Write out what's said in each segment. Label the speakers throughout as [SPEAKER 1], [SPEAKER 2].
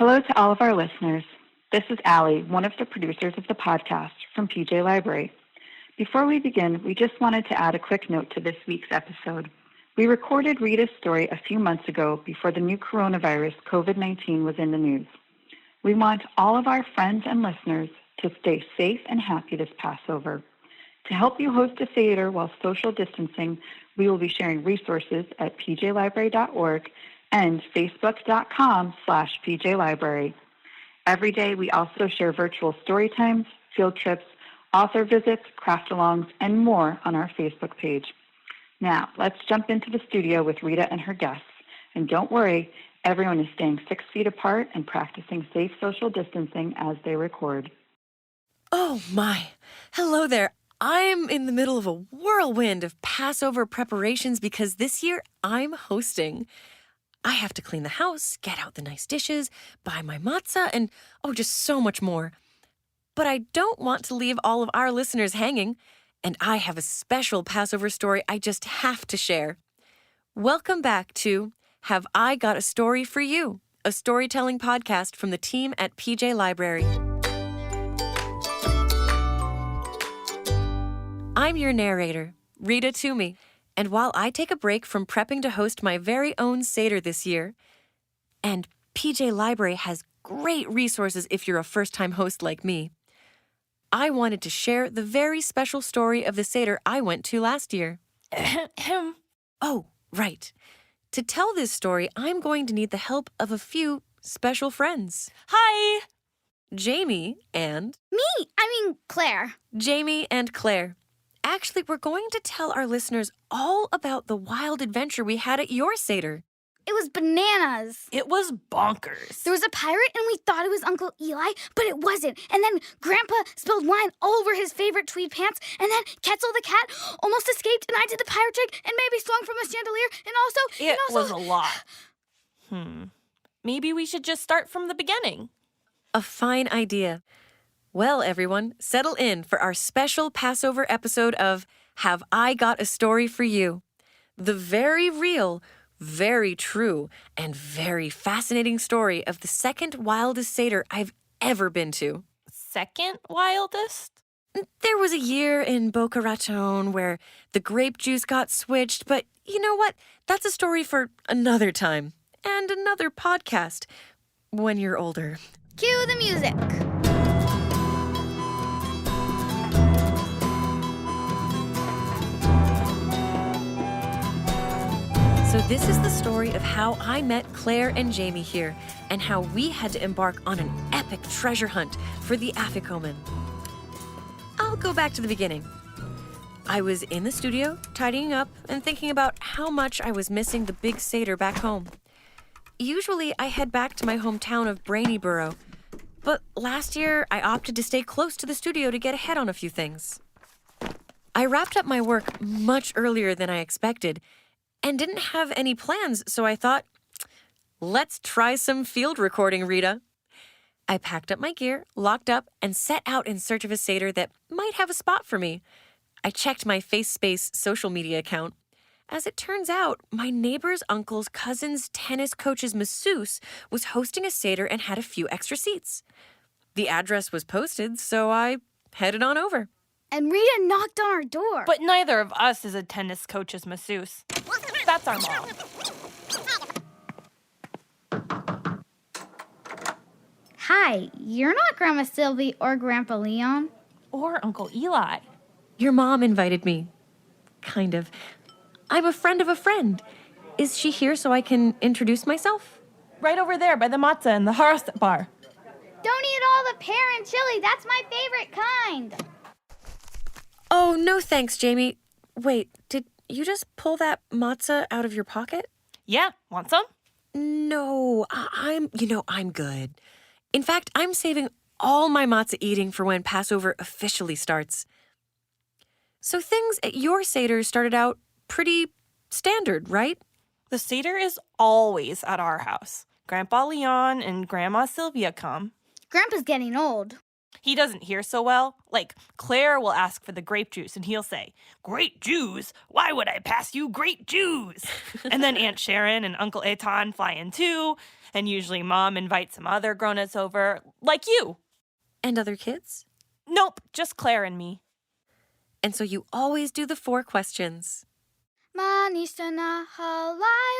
[SPEAKER 1] Hello to all of our listeners. This is Alli, one of the producers of the podcast from PJ Library. Before we begin, we just wanted to add a quick note to this week's episode. We recorded Rita's story a few months ago before the new coronavirus, COVID-19, was in the news. We want all of our friends and listeners to stay safe and happy this Passover. To help you host a seder while social distancing, we will be sharing resources at pjlibrary.org and facebook.com/pjlibrary. Every day, we also share virtual story times, field trips, author visits, craft-alongs, and more on our Facebook page. Now, let's jump into the studio with Rita and her guests. And don't worry, everyone is staying 6 feet apart and practicing safe social distancing as they record.
[SPEAKER 2] Oh my! Hello there. I'm in the middle of a whirlwind of Passover preparations because this year I'm hosting. I have to clean the house, get out the nice dishes, buy my matzah, and just so much more. But I don't want to leave all of our listeners hanging, and I have a special Passover story I just have to share. Welcome back to Have I Got a Story for You, a storytelling podcast from the team at PJ Library. I'm your narrator, Rita Toomey. And while I take a break from prepping to host my very own seder this year, and PJ Library has great resources if you're a first-time host like me, I wanted to share the very special story of the seder I went to last year. Oh, right. To tell this story, I'm going to need the help of a few special friends.
[SPEAKER 3] Hi!
[SPEAKER 2] Jamie and...
[SPEAKER 4] Claire.
[SPEAKER 2] Jamie and Claire. Actually, we're going to tell our listeners all about the wild adventure we had at your seder.
[SPEAKER 4] It was bananas.
[SPEAKER 3] It was bonkers.
[SPEAKER 4] There was a pirate and we thought it was Uncle Eli, but it wasn't. And then Grandpa spilled wine all over his favorite tweed pants, and then Quetzal the cat almost escaped, and I did the pirate trick and maybe swung from a chandelier, and also...
[SPEAKER 3] It was a lot. Maybe we should just start from the beginning.
[SPEAKER 2] A fine idea. Well, everyone, settle in for our special Passover episode of Have I Got a Story for You? The very real, very true, and very fascinating story of the second wildest seder I've ever been to.
[SPEAKER 3] Second wildest?
[SPEAKER 2] There was a year in Boca Raton where the grape juice got switched, but you know what? That's a story for another time and another podcast when you're older.
[SPEAKER 4] Cue the music.
[SPEAKER 2] So this is the story of how I met Claire and Jamie here and how we had to embark on an epic treasure hunt for the afikomen. I'll go back to the beginning. I was in the studio, tidying up and thinking about how much I was missing the big seder back home. Usually I head back to my hometown of Brainyboro, but last year I opted to stay close to the studio to get ahead on a few things. I wrapped up my work much earlier than I expected and didn't have any plans, so I thought, let's try some field recording, Rita. I packed up my gear, locked up, and set out in search of a seder that might have a spot for me. I checked my FaceSpace social media account. As it turns out, my neighbor's uncle's cousin's tennis coach's masseuse was hosting a seder and had a few extra seats. The address was posted, so I headed on over.
[SPEAKER 4] And Rita knocked on our door.
[SPEAKER 3] But neither of us is a tennis coach's masseuse. That's our mom.
[SPEAKER 4] Hi, you're not Grandma Sylvie or Grandpa Leon?
[SPEAKER 3] Or Uncle Eli.
[SPEAKER 2] Your mom invited me. Kind of. I'm a friend of a friend. Is she here so I can introduce myself?
[SPEAKER 3] Right over there by the matzah and the harasat bar.
[SPEAKER 4] Don't eat all the pear and chili. That's my favorite kind.
[SPEAKER 2] Oh, no thanks, Jamie. Wait, did you just pull that matzah out of your pocket?
[SPEAKER 3] Yeah, want some?
[SPEAKER 2] No, I'm good. In fact, I'm saving all my matzah eating for when Passover officially starts. So things at your seder started out pretty standard, right?
[SPEAKER 3] The seder is always at our house. Grandpa Leon and Grandma Sylvia come.
[SPEAKER 4] Grandpa's getting old.
[SPEAKER 3] He doesn't hear so well. Like, Claire will ask for the grape juice, and he'll say, "Grape juice? Why would I pass you grape juice?" And then Aunt Sharon and Uncle Etan fly in too. And usually Mom invites some other grown-ups over, like you.
[SPEAKER 2] And other kids?
[SPEAKER 3] Nope, just Claire and me.
[SPEAKER 2] And so you always do the 4 questions.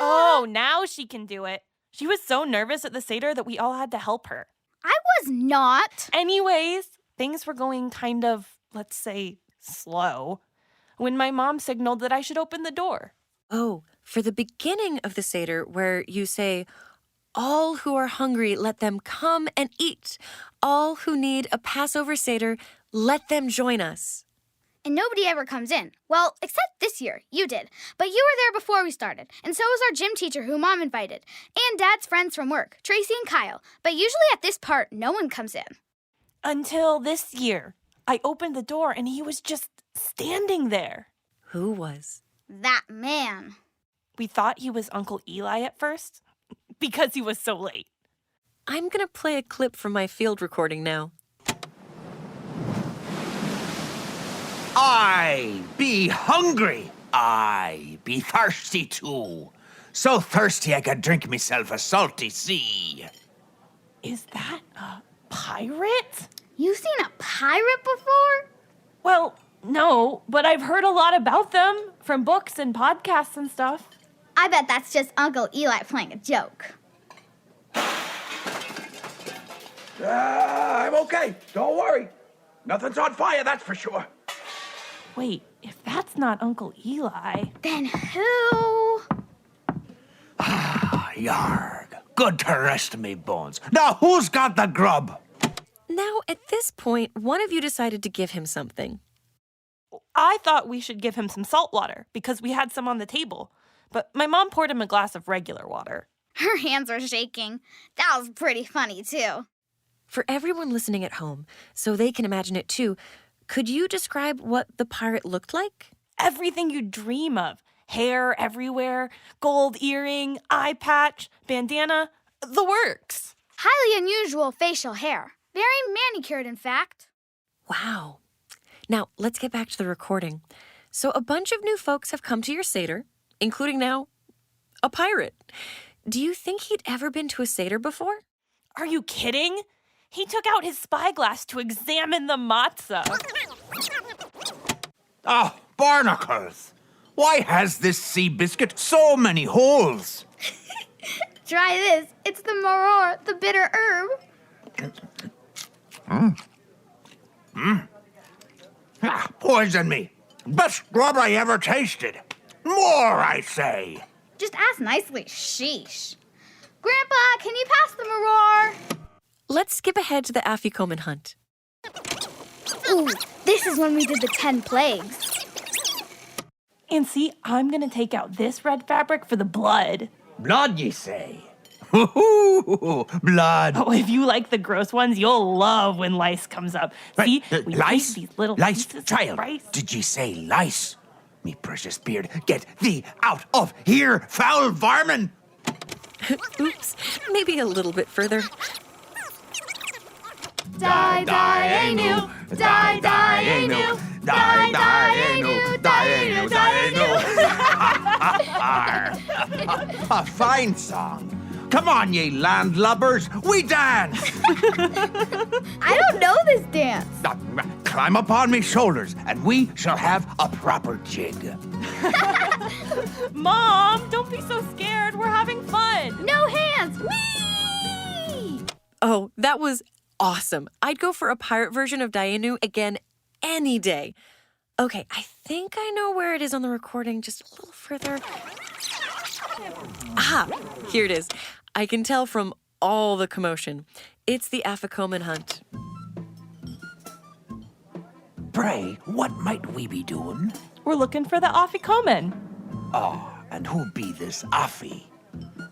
[SPEAKER 3] Oh, now she can do it. She was so nervous at the seder that we all had to help her.
[SPEAKER 4] I was not.
[SPEAKER 3] Anyways, things were going kind of, let's say, slow when my mom signaled that I should open the door.
[SPEAKER 2] Oh, for the beginning of the seder where you say, all who are hungry, let them come and eat. All who need a Passover seder, let them join us.
[SPEAKER 4] And nobody ever comes in. Well, except this year. You did. But you were there before we started. And so was our gym teacher who Mom invited. And Dad's friends from work, Tracy and Kyle. But usually at this part, no one comes in.
[SPEAKER 3] Until this year. I opened the door and he was just standing there.
[SPEAKER 2] Who was?
[SPEAKER 4] That man.
[SPEAKER 3] We thought he was Uncle Eli at first because he was so late.
[SPEAKER 2] I'm going to play a clip from my field recording now.
[SPEAKER 5] I be hungry. I be thirsty too. So thirsty I could drink myself a salty sea.
[SPEAKER 3] Is that a pirate?
[SPEAKER 4] You seen a pirate before?
[SPEAKER 3] Well, no, but I've heard a lot about them from books and podcasts and stuff.
[SPEAKER 4] I bet that's just Uncle Eli playing a joke.
[SPEAKER 5] I'm okay. Don't worry. Nothing's on fire, that's for sure.
[SPEAKER 3] Wait, if that's not Uncle Eli...
[SPEAKER 4] Then who?
[SPEAKER 5] Yarg. Good to rest me bones. Now, who's got the grub?
[SPEAKER 2] Now, at this point, one of you decided to give him something.
[SPEAKER 3] I thought we should give him some salt water because we had some on the table. But my mom poured him a glass of regular water.
[SPEAKER 4] Her hands are shaking. That was pretty funny, too.
[SPEAKER 2] For everyone listening at home, so they can imagine it too, could you describe what the pirate looked like?
[SPEAKER 3] Everything you dream of. Hair everywhere, gold earring, eye patch, bandana, the works.
[SPEAKER 4] Highly unusual facial hair. Very manicured, in fact.
[SPEAKER 2] Wow. Now, let's get back to the recording. So a bunch of new folks have come to your seder, including now a pirate. Do you think he'd ever been to a seder before?
[SPEAKER 3] Are you kidding? He took out his spyglass to examine the matzah.
[SPEAKER 5] Oh, barnacles. Why has this sea biscuit so many holes?
[SPEAKER 4] Try this. It's the maror, the bitter herb.
[SPEAKER 5] Poison me. Best grub I ever tasted. More, I say.
[SPEAKER 4] Just ask nicely. Sheesh. Grandpa, can you pass the maror?
[SPEAKER 2] Let's skip ahead to the afikomen hunt.
[SPEAKER 4] Ooh, this is when we did the 10 plagues.
[SPEAKER 3] And see, I'm going to take out this red fabric for the blood.
[SPEAKER 5] Blood, ye say? Blood.
[SPEAKER 3] Oh, if you like the gross ones, you'll love when lice comes up. See, we
[SPEAKER 5] lice?
[SPEAKER 3] take these little
[SPEAKER 5] Lice,
[SPEAKER 3] pieces
[SPEAKER 5] child.
[SPEAKER 3] of rice.
[SPEAKER 5] Did ye say lice? Me precious beard, get thee out of here, foul varmin!
[SPEAKER 2] Oops, maybe a little bit further.
[SPEAKER 4] Dayenu, Dayenu, Dayenu, Dayenu.
[SPEAKER 5] A fine song. Come on, ye landlubbers, we dance!
[SPEAKER 4] I don't know this dance.
[SPEAKER 5] Climb upon me shoulders, and we shall have a proper jig.
[SPEAKER 3] Mom, don't be so scared. We're having fun.
[SPEAKER 4] No hands. Whee!
[SPEAKER 2] Oh, that was awesome. I'd go for a pirate version of Dayenu again any day. Okay, I think I know where it is on the recording, just a little further. Ah, here it is. I can tell from all the commotion. It's the afikomen hunt.
[SPEAKER 5] Pray, what might we be doing?
[SPEAKER 3] We're looking for the afikomen.
[SPEAKER 5] Oh, and who be this Afi?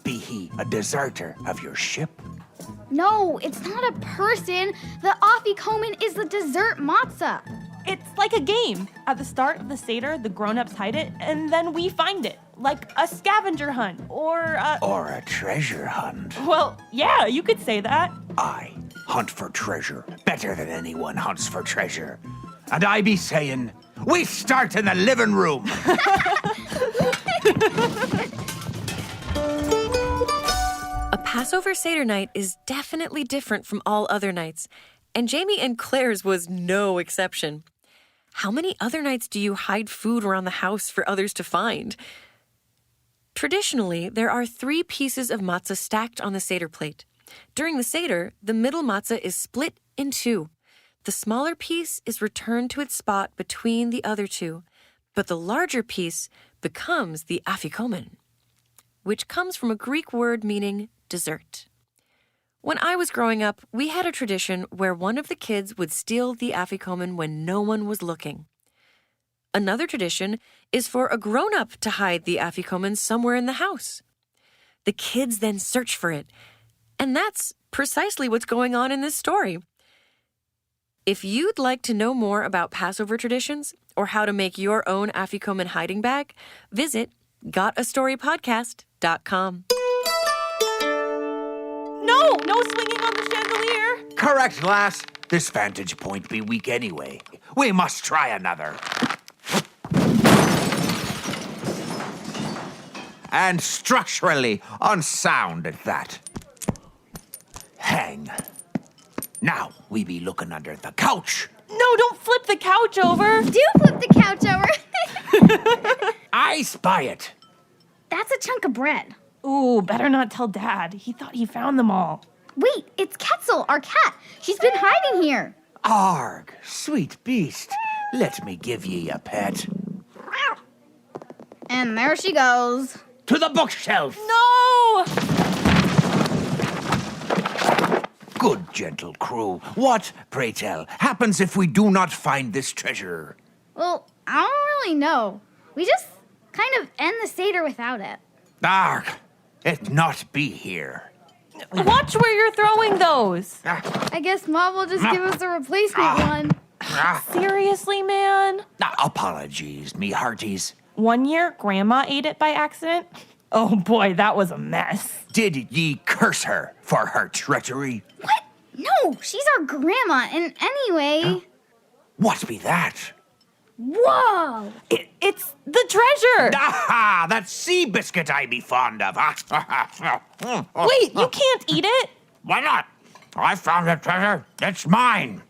[SPEAKER 5] Be he a deserter of your ship?
[SPEAKER 4] No, it's not a person. The afikomen is the dessert matzah.
[SPEAKER 3] It's like a game. At the start of the seder, the grown-ups hide it, and then we find it. Like a scavenger hunt, or a...
[SPEAKER 5] Or a treasure hunt.
[SPEAKER 3] Well, yeah, you could say that.
[SPEAKER 5] I hunt for treasure better than anyone hunts for treasure. And I be saying, we start in the living room.
[SPEAKER 2] A Passover Seder night is definitely different from all other nights, and Jamie and Claire's was no exception. How many other nights do you hide food around the house for others to find? Traditionally, there are 3 pieces of matzah stacked on the Seder plate. During the Seder, the middle matzah is split in 2. The smaller piece is returned to its spot between the other 2, but the larger piece becomes the afikomen, which comes from a Greek word meaning dessert. When I was growing up, we had a tradition where one of the kids would steal the afikomen when no one was looking. Another tradition is for a grown-up to hide the afikomen somewhere in the house. The kids then search for it, and that's precisely what's going on in this story. If you'd like to know more about Passover traditions or how to make your own afikomen hiding bag, visit gotastorypodcast.com.
[SPEAKER 3] No swinging on the chandelier.
[SPEAKER 5] Correct, lass. This vantage point be weak anyway. We must try another. And structurally unsound at that. Hang. Now we be looking under the couch.
[SPEAKER 3] No, don't flip the couch over.
[SPEAKER 4] Do flip the couch over.
[SPEAKER 5] I spy it.
[SPEAKER 4] That's a chunk of bread.
[SPEAKER 3] Ooh, better not tell Dad. He thought he found them all.
[SPEAKER 4] Wait, it's Quetzal, our cat. She's been hiding here.
[SPEAKER 5] Arg, sweet beast. Let me give ye a pet.
[SPEAKER 4] And there she goes.
[SPEAKER 5] To the bookshelf.
[SPEAKER 3] No!
[SPEAKER 5] Good, gentle crew. What, pray tell, happens if we do not find this treasure?
[SPEAKER 4] Well, I don't really know. We just kind of end the Seder without it.
[SPEAKER 5] Arg, it not be here.
[SPEAKER 3] Watch where you're throwing those.
[SPEAKER 4] I guess Mom will just give us a replacement one.
[SPEAKER 3] Seriously, man?
[SPEAKER 5] Apologies, me hearties.
[SPEAKER 3] One year, Grandma ate it by accident. Oh boy, that was a mess.
[SPEAKER 5] Did ye curse her for her treachery?
[SPEAKER 4] What? No, she's our grandma. And anyway...
[SPEAKER 5] What be that?
[SPEAKER 4] Whoa!
[SPEAKER 3] It's the treasure!
[SPEAKER 5] Aha! That sea biscuit I be fond of.
[SPEAKER 3] Wait, you can't eat it?
[SPEAKER 5] Why not? I found the treasure. It's mine.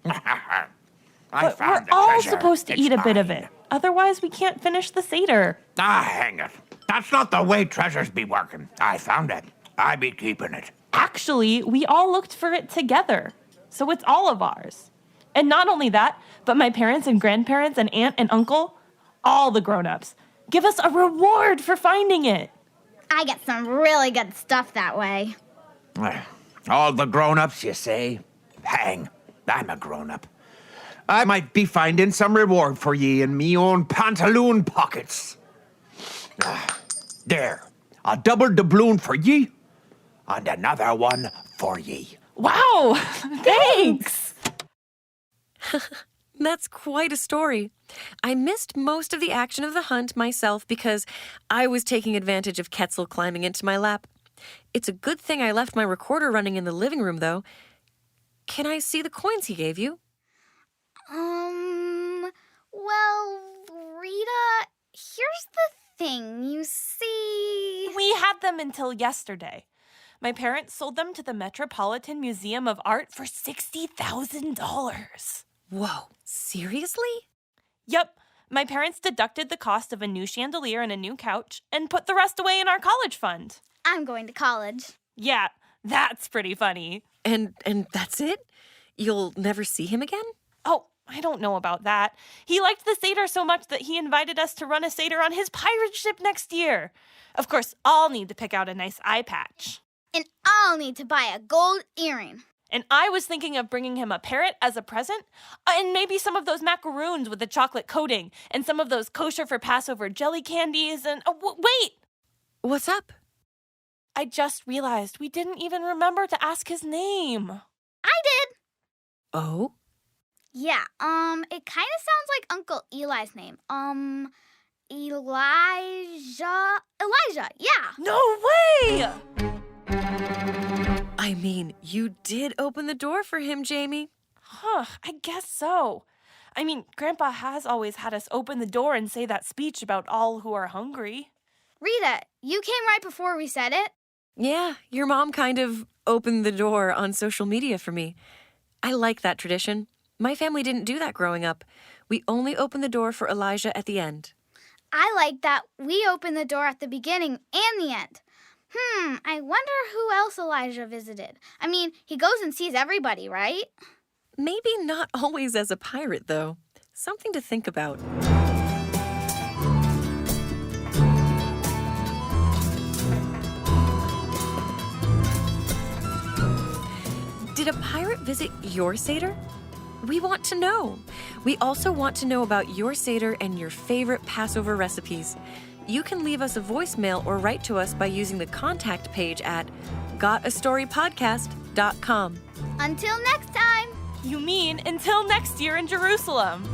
[SPEAKER 3] But we're all supposed to eat a bit of it. Otherwise, we can't finish the Seder.
[SPEAKER 5] Hang it. That's not the way treasures be working. I found it. I be keeping it.
[SPEAKER 3] Actually, we all looked for it together. So it's all of ours. And not only that, but my parents and grandparents and aunt and uncle, all the grown-ups, give us a reward for finding it.
[SPEAKER 4] I get some really good stuff that way.
[SPEAKER 5] All the grown-ups, you say? Hang. I'm a grown-up. I might be finding some reward for ye in me own pantaloon pockets. There. A double doubloon for ye, and another one for ye.
[SPEAKER 3] Wow! Thanks!
[SPEAKER 2] That's quite a story. I missed most of the action of the hunt myself because I was taking advantage of Quetzal climbing into my lap. It's a good thing I left my recorder running in the living room, though. Can I see the coins he gave you?
[SPEAKER 4] Well, Rita, here's the thing, you see...
[SPEAKER 3] We had them until yesterday. My parents sold them to the Metropolitan Museum of Art for $60,000.
[SPEAKER 2] Whoa, seriously?
[SPEAKER 3] Yep, my parents deducted the cost of a new chandelier and a new couch and put the rest away in our college fund.
[SPEAKER 4] I'm going to college.
[SPEAKER 3] Yeah, that's pretty funny.
[SPEAKER 2] And that's it? You'll never see him again?
[SPEAKER 3] Oh, I don't know about that. He liked the Seder so much that he invited us to run a Seder on his pirate ship next year. Of course, I'll need to pick out a nice eye patch.
[SPEAKER 4] And I'll need to buy a gold earring.
[SPEAKER 3] And I was thinking of bringing him a parrot as a present, and maybe some of those macaroons with the chocolate coating, and some of those kosher for Passover jelly candies, and... wait!
[SPEAKER 2] What's up?
[SPEAKER 3] I just realized we didn't even remember to ask his name.
[SPEAKER 4] I did.
[SPEAKER 2] Oh?
[SPEAKER 4] Yeah, it kind of sounds like Uncle Eli's name. Elijah, yeah.
[SPEAKER 3] No way!
[SPEAKER 2] I mean, you did open the door for him, Jamie.
[SPEAKER 3] Huh, I guess so. I mean, Grandpa has always had us open the door and say that speech about all who are hungry.
[SPEAKER 4] Rita, you came right before we said it.
[SPEAKER 2] Yeah, your mom kind of opened the door on social media for me. I like that tradition. My family didn't do that growing up. We only opened the door for Elijah at the end.
[SPEAKER 4] I like that we opened the door at the beginning and the end. I wonder who else Elijah visited. I mean, he goes and sees everybody, right?
[SPEAKER 2] Maybe not always as a pirate, though. Something to think about. Did a pirate visit your seder? We want to know. We also want to know about your seder and your favorite Passover recipes. You can leave us a voicemail or write to us by using the contact page at gotastorypodcast.com.
[SPEAKER 4] Until next time.
[SPEAKER 3] You mean until next year in Jerusalem?